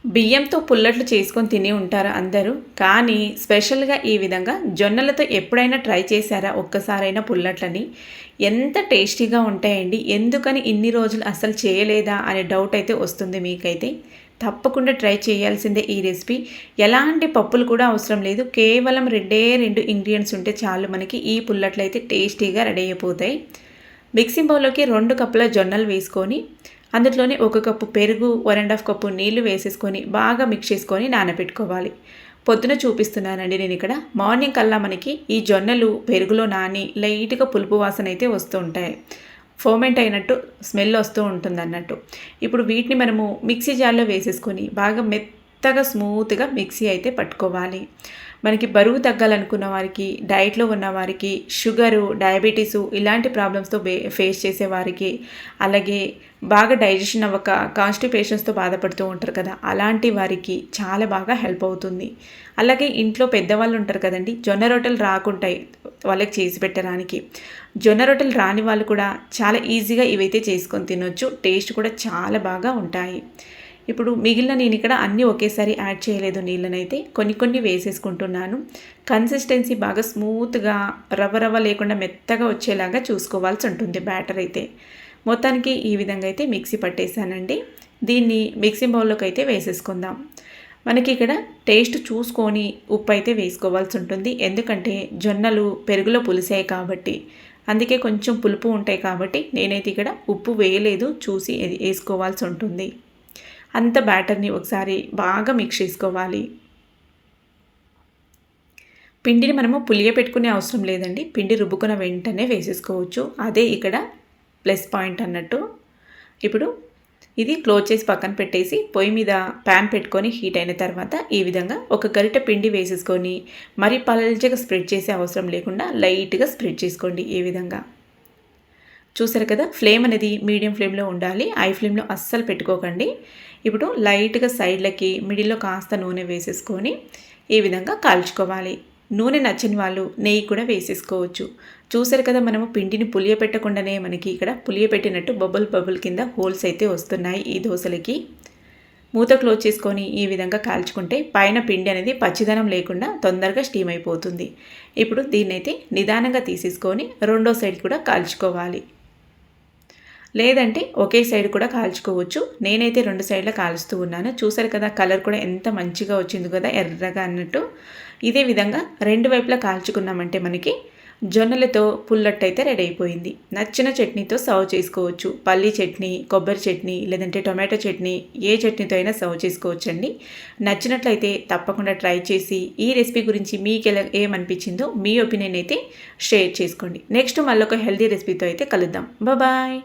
బియ్యంతో పుల్లట్లు చేసుకొని తిని ఉంటారు అందరూ. కానీ స్పెషల్‌గా ఈ విధంగా జొన్నలతో ఎప్పుడైనా ట్రై చేశారా ఒక్కసారైనా పుల్లట్లని? ఎంత టేస్టీగా ఉంటాయండి. ఎందుకని ఇన్ని రోజులు అసలు చేయలేదా అనే డౌట్ అయితే వస్తుంది మీకైతే. తప్పకుండా ట్రై చేయాల్సిందే ఈ రెసిపీ. ఎలాంటి పప్పులు కూడా అవసరం లేదు. కేవలం 2 ఇంగ్రీడియెంట్స్ ఉంటే చాలు మనకి ఈ పుల్లట్లయితే టేస్టీగా రెడీ అయిపోతాయి. మిక్సింగ్ బౌల్‌లోకి 2 కప్పుల జొన్నలు వేసుకొని అందులోనే 1 కప్పు పెరుగు, 1½ కప్పు నీళ్లు వేసేసుకొని బాగా మిక్స్ చేసుకొని నానబెట్టుకోవాలి. పొద్దున చూపిస్తున్నానండి నేను ఇక్కడ. మార్నింగ్ కల్లా మనకి ఈ జొన్నలు పెరుగులో నాని లైట్‌గా పులుపు వాసన అయితే వస్తూ ఉంటాయి. ఫర్మెంట్ అయినట్టు స్మెల్ వస్తూ ఉంటుందన్నట్టు. ఇప్పుడు వీటిని మనము మిక్సీ జార్లో వేసేసుకొని బాగా మెత్తగా స్మూత్‌గా మిక్సీ అయితే పట్టుకోవాలి. మనకి బరువు తగ్గాలనుకున్న వారికి, డైట్లో ఉన్న వారికి, షుగరు, డయాబెటీసు ఇలాంటి ప్రాబ్లమ్స్తో ఫేస్ చేసే వారికి, అలాగే బాగా డైజెషన్ అవ్వక కాన్స్టిపేషన్స్తో బాధపడుతూ ఉంటారు కదా, అలాంటి వారికి చాలా బాగా హెల్ప్ అవుతుంది. అలాగే ఇంట్లో పెద్దవాళ్ళు ఉంటారు కదండి, జొన్న రొట్టెలు రాకుంటాయి వాళ్ళకి చేసి పెట్టడానికి. జొన్న రొట్టెలు రాని వాళ్ళు కూడా చాలా ఈజీగా ఇవైతే చేసుకొని తినొచ్చు. టేస్ట్ కూడా చాలా బాగా ఉంటాయి. ఇప్పుడు మిగిలిన నేను ఇక్కడ అన్నీ ఒకేసారి యాడ్ చేయలేదు నీళ్ళనైతే, కొన్ని వేసేసుకుంటున్నాను. కన్సిస్టెన్సీ బాగా స్మూత్గా రవ్వ లేకుండా మెత్తగా వచ్చేలాగా చూసుకోవాల్సి ఉంటుంది బ్యాటర్ అయితే. మొత్తానికి ఈ విధంగా అయితే మిక్సీ పట్టేశానండి. దీన్ని మిక్సీ బౌల్లోకి అయితే వేసేసుకుందాం. మనకి ఇక్కడ టేస్ట్ చూసుకొని ఉప్పు అయితే వేసుకోవాల్సి ఉంటుంది. ఎందుకంటే జొన్నలు పెరుగులో పులిసాయి కాబట్టి, అందుకే కొంచెం పులుపు ఉంటాయి కాబట్టి నేనైతే ఇక్కడ ఉప్పు వేయలేదు, చూసి వేసుకోవాల్సి ఉంటుంది. అంత బ్యాటర్ని ఒకసారి బాగా మిక్స్ చేసుకోవాలి. పిండిని మనము పులియపెట్టుకునే అవసరం లేదండి. పిండి రుబ్బుకున్న వెంటనే వేసేసుకోవచ్చు. అదే ఇక్కడ ప్లస్ పాయింట్ అన్నట్టు. ఇప్పుడు ఇది క్లోజ్ చేసి పక్కన పెట్టేసి పొయ్యి మీద ప్యాన్ పెట్టుకొని హీట్ అయిన తర్వాత ఈ విధంగా ఒక గరిటె పిండి వేసేసుకొని మరి పల్చగా స్ప్రెడ్ చేసే అవసరం లేకుండా లైట్గా స్ప్రెడ్ చేసుకోండి. ఈ విధంగా చూసారు కదా, ఫ్లేమ్ అనేది మీడియం ఫ్లేమ్లో ఉండాలి. హై ఫ్లేమ్లో అస్సలు పెట్టుకోకండి. ఇప్పుడు లైట్గా సైడ్లకి మిడిల్లో కాస్త నూనె వేసేసుకొని ఈ విధంగా కాల్చుకోవాలి. నూనె నచ్చని వాళ్ళు నెయ్యి కూడా వేసేసుకోవచ్చు. చూసారు కదా, మనము పిండిని పులియపెట్టకుండానే మనకి ఇక్కడ పులియపెట్టినట్టు బబుల్ కింద హోల్స్ అయితే వస్తున్నాయి ఈ దోశలకి. మూత క్లోజ్ చేసుకొని ఈ విధంగా కాల్చుకుంటే పైన పిండి అనేది పచ్చిదనం లేకుండా తొందరగా స్టీమ్ అయిపోతుంది. ఇప్పుడు దీన్నైతే నిదానంగా తీసేసుకొని రెండో సైడ్ కూడా కాల్చుకోవాలి. లేదంటే ఒకే సైడ్ కూడా కాల్చుకోవచ్చు. నేనైతే 2 సైడ్ల కాల్చుతూ ఉన్నాను. చూసారు కదా, కలర్ కూడా ఎంత మంచిగా వచ్చింది కదా, ఎర్రగా అన్నట్టు. ఇదే విధంగా 2 వైపులా కాల్చుకున్నామంటే మనకి జొన్నలతో పుల్లట్టు అయితే రెడీ అయిపోయింది. నచ్చిన చట్నీతో సర్వ్ చేసుకోవచ్చు. పల్లీ చట్నీ, కొబ్బరి చట్నీ, లేదంటే టొమాటో చట్నీ, ఏ చట్నీతో అయినా సర్వ్ చేసుకోవచ్చండి. నచ్చినట్లయితే తప్పకుండా ట్రై చేసి ఈ రెసిపీ గురించి మీకు ఏమనిపించిందో మీ ఒపీనియన్ అయితే షేర్ చేసుకోండి. నెక్స్ట్ మళ్ళొక హెల్తీ రెసిపీతో అయితే కలుద్దాం. బాయ్.